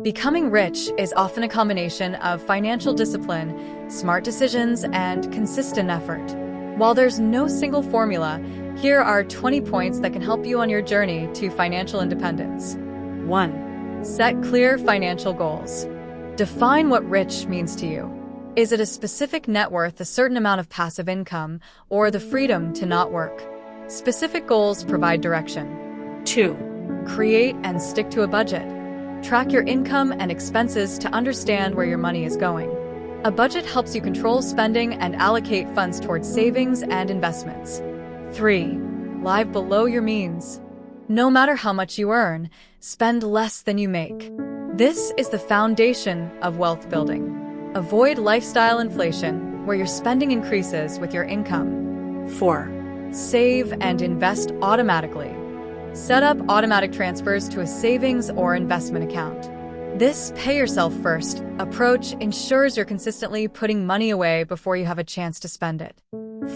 Becoming rich is often a combination of financial discipline, smart decisions, and consistent effort. While there's no single formula, here are 20 points that can help you on your journey to financial independence. 1. Set clear financial goals. Define what rich means to you. Is it a specific net worth, a certain amount of passive income, or the freedom to not work? Specific goals provide direction. 2. Create and stick to a budget. Track your income and expenses to understand where your money is going. A budget helps you control spending and allocate funds towards savings and investments. 3. Live below your means. No matter how much you earn, spend less than you make. This is the foundation of wealth building. Avoid lifestyle inflation, where your spending increases with your income. 4. Save and invest automatically. Set up automatic transfers to a savings or investment account. This pay-yourself-first approach ensures you're consistently putting money away before you have a chance to spend it.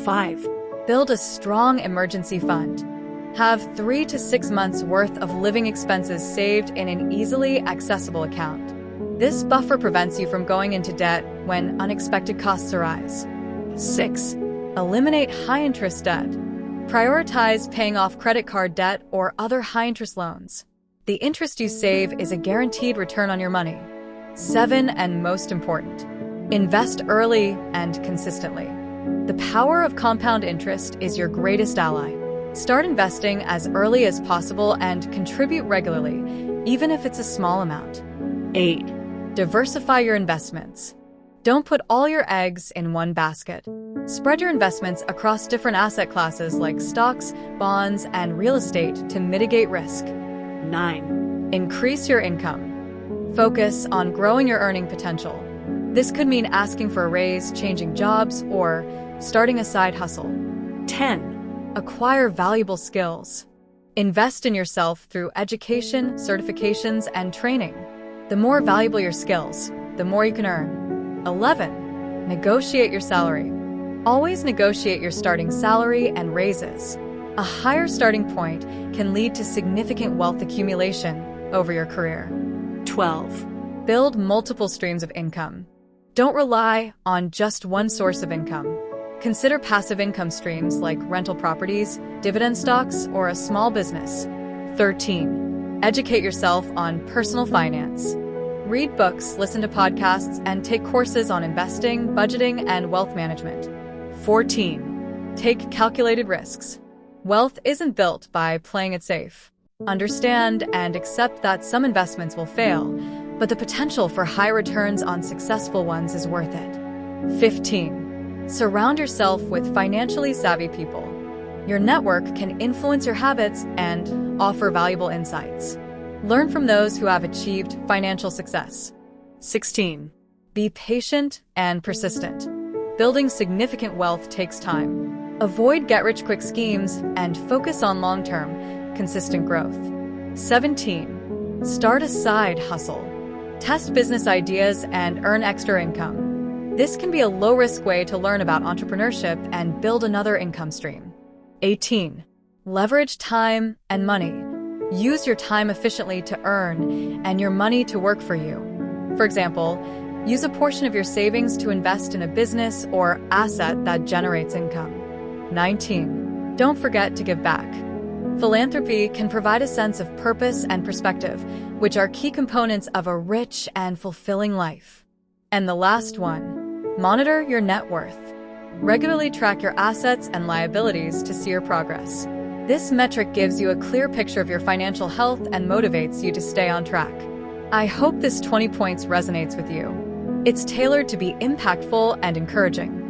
5. Build a strong emergency fund. Have 3 to 6 months' worth of living expenses saved in an easily accessible account. This buffer prevents you from going into debt when unexpected costs arise. 6. Eliminate high-interest debt. Prioritize paying off credit card debt or other high-interest loans. The interest you save is a guaranteed return on your money. 7, and most important, invest early and consistently. The power of compound interest is your greatest ally. Start investing as early as possible and contribute regularly, even if it's a small amount. 8. Diversify your investments. Don't put all your eggs in one basket. Spread your investments across different asset classes like stocks, bonds, and real estate to mitigate risk. 9. Increase your income. Focus on growing your earning potential. This could mean asking for a raise, changing jobs, or starting a side hustle. 10. Acquire valuable skills. Invest in yourself through education, certifications, and training. The more valuable your skills, the more you can earn. 11. Negotiate your salary. Always negotiate your starting salary and raises. A higher starting point can lead to significant wealth accumulation over your career. 12. Build multiple streams of income. Don't rely on just one source of income. Consider passive income streams like rental properties, dividend stocks, or a small business. 13. Educate yourself on personal finance. Read books, listen to podcasts, and take courses on investing, budgeting, and wealth management. 14. Take calculated risks. Wealth isn't built by playing it safe. Understand and accept that some investments will fail, but the potential for high returns on successful ones is worth it. 15. Surround yourself with financially savvy people. Your network can influence your habits and offer valuable insights. Learn from those who have achieved financial success. 16. Be patient and persistent. Building significant wealth takes time. Avoid get-rich-quick schemes and focus on long-term, consistent growth. 17. Start a side hustle. Test business ideas and earn extra income. This can be a low-risk way to learn about entrepreneurship and build another income stream. 18. Leverage time and money. Use your time efficiently to earn and your money to work for you. For example, use a portion of your savings to invest in a business or asset that generates income. 19. Don't forget to give back. Philanthropy can provide a sense of purpose and perspective, which are key components of a rich and fulfilling life. And the last one, monitor your net worth. Regularly track your assets and liabilities to see your progress. This metric gives you a clear picture of your financial health and motivates you to stay on track. I hope this 20 points resonates with you. It's tailored to be impactful and encouraging.